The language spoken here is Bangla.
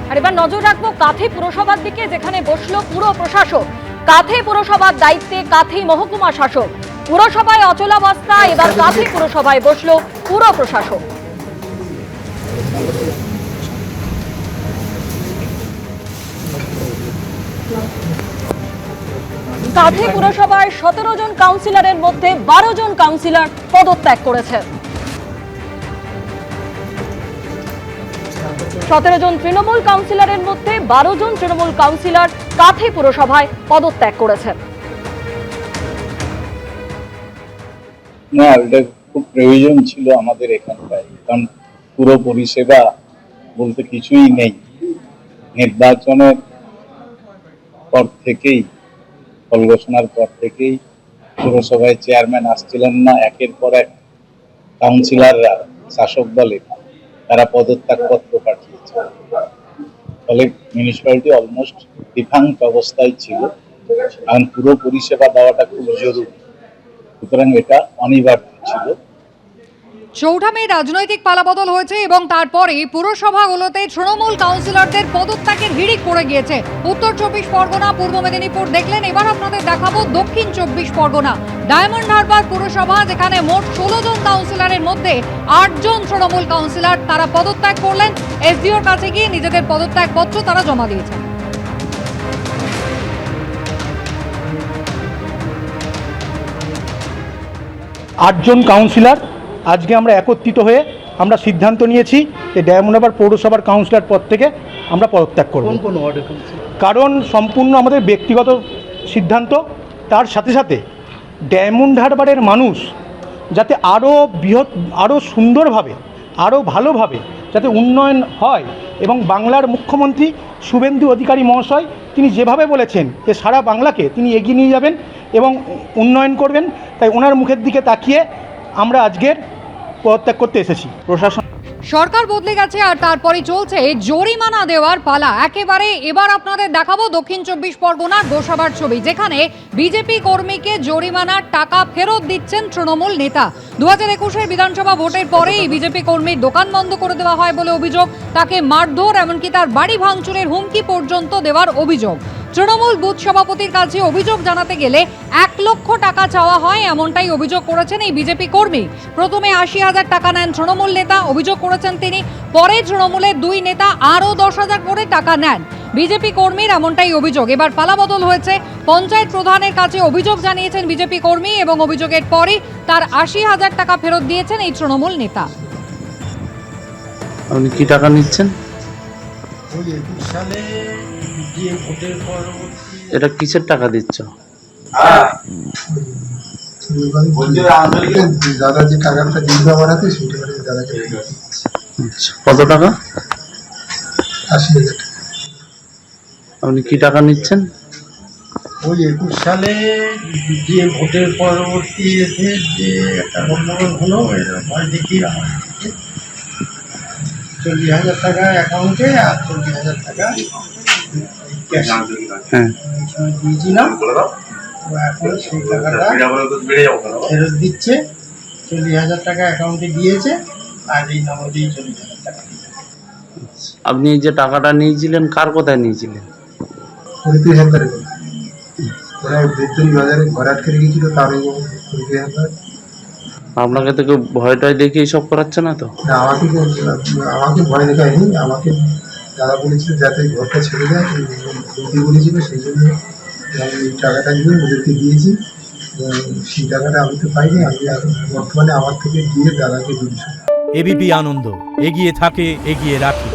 আর এবার নজর রাখবো কাঁথি পুরসভার দিকে, যেখানে বসলো পুর প্রশাসক। কাঁথি পুরসভার দায়িত্বে কাঁথি মহকুমা শাসক। পুরসভায় অচলাবস্থা, এবার কাঁথি পুরসভায় বসলো পুর প্রশাসক। কাঁথি পুরসভায় 17 জন কাউন্সিলরের মধ্যে 12 জন কাউন্সিলর পদত্যাগ করেছেন। 17 জন তৃণমূল কাউন্সিলরের মধ্যে 12 জন তৃণমূল কাউন্সিলর কাঁথি পুরসভায় পদত্যাগ করেছেন। না, এটা খুব প্রয়োজন ছিল আমাদের এখানটায়, কারণ পুরো পরিষেবা বলতে কিছুই নেই। নির্বাচনের পর থেকেই, ফল ঘোষণার পর থেকেই পুরসভায় চেয়ারম্যান আসছিলেন না, একের পর এক কাউন্সিলররা শাসক দলে তারা পদত্যাগ পত্র পাঠিয়েছে। ফলে মিউনিসিপ্যালিটি অলমোস্ট ডিফাঙ্ক্ট অবস্থায় ছিল। এখন পুরো পরিষেবা দেওয়াটা খুব জরুরি, সুতরাং এটা অনিবার্য ছিল। চৌঠা মে রাজনৈতিক পালাবদল হয়েছে এবং তারপরে পুরসভাগুলোতে তৃণমূল কাউন্সিলরদের পদত্যাগের হিড়িক পড়ে গিয়েছে। উত্তর 24 পরগনা, পূর্ব মেদিনীপুর দেখলেন, এবার আপনাদের দেখাবো দক্ষিণ 24 পরগনা। ডায়মন্ড হারবার পুরসভা, যেখানে মোট 16 জন কাউন্সিলরের মধ্যে 8 জন তৃণমূল কাউন্সিলর তারা পদত্যাগ করলেন। এসডিওর কাছে গিয়ে নিজেদের পদত্যাগ পত্র তারা জমা দিয়েছেন। আটজন কাউন্সিলর আজকে আমরা একত্রিত হয়ে আমরা সিদ্ধান্ত নিয়েছি যে ডায়মন্ড হারবার পৌরসভার কাউন্সিলর পদ থেকে আমরা পদত্যাগ করব। কারণ সম্পূর্ণ আমাদের ব্যক্তিগত সিদ্ধান্ত, তার সাথে সাথে ডায়মন্ড হারবারের মানুষ যাতে আরও সুন্দরভাবে, আরও ভালোভাবে যাতে উন্নয়ন হয়, এবং বাংলার মুখ্যমন্ত্রী শুভেন্দু অধিকারী মহাশয় তিনি যেভাবে বলেছেন যে সারা বাংলাকে তিনি এগিয়ে নিয়ে যাবেন এবং উন্নয়ন করবেন, তাই ওনার মুখের দিকে তাকিয়ে আমরা আজকের পদত্যাগ করতে এসেছি। প্রশাসন সরকার বদলে গেছে আর তারপরে চলছে জরিমানা দেওয়ার পালা। একেবারে এবার আপনাদের দেখাবো দক্ষিণ 24 পরগনার গোসাবার ছবি, যেখানে বিজেপি কর্মীকে জরিমানার টাকা ফেরত দিচ্ছেন তৃণমূল নেতা। 2021-এর বিধানসভা ভোটের পরেই বিজেপি কর্মীর দোকান বন্ধ করে দেওয়া হয় বলে অভিযোগ, তাকে মারধর, এমনকি তার বাড়ি ভাঙচুরের হুমকি পর্যন্ত দেওয়ার অভিযোগ। তৃণমূল বুথ সভাপতির কাছে অভিযোগ জানাতে গেলে 1 লক্ষ টাকা চাওয়া হয়, এমনটাই অভিযোগ করেছেন এই বিজেপি কর্মী। প্রথমে 80,000 টাকা নেন তৃণমূল নেতা, অভিযোগ করেছেন তিনি। পরে তৃণমূলের 2 নেতা আরও 10,000 করে টাকা নেন বিজেপি কর্মীর, এমনটাই অভিযোগ। এবার পালাবদল হয়েছে, পঞ্চায়েত প্রধানের কাছে অভিযোগ জানিয়েছেন বিজেপি কর্মী এবং অভিযোগের পরই তার 80,000 টাকা ফেরত দিয়েছেন এই তৃণমূল নেতা। আপনি কি টাকা নিচ্ছেন? এটা কিসের টাকা দিচ্ছ? দাদা যে টাকাটা দিল আমার হাতে, সেই টাকাটা দাদাকে কত টাকা? 80,000 টাকা। আপনি কি টাকা নিচ্ছেন? ওই 21 সালে যে ভোটের পরবর্তী এসে যে একটা গন্ডগোল হলো, ভয় দেখিয়ে আমার 40,000 টাকা অ্যাকাউন্টে আর 40,000 টাকা ক্যাশ দিয়েছিলাম। এখন সেই টাকাটা ফেরত দিচ্ছে। 40,000 টাকা অ্যাকাউন্টে দিয়েছে আর এই নগদেই 40,000 টাকা। আপনি এই যে টাকাটা নিয়েছিলেন, কার কোথায় নিয়েছিলেন? ওরা বেতন বাজারে ঘর আটকে রেখেছিল, তার আপনাকে তো কেউ ভয় টয় দেখে এইসব করাচ্ছে না তো? আমাকে ভয় দেখায়নি, আমাকে দাদা বলেছিল যাতে ঘরটা ছেড়ে দেয়, বলেছিল, সেই জন্য এই টাকাটা নিয়ে ওদেরকে দিয়েছি। সেই টাকাটা আমি তো পাইনি, আমি বর্তমানে আমার থেকে দিয়ে দাদাকে দিয়েছি। এবিপি আনন্দ, এগিয়ে থাকে, এগিয়ে রাখে।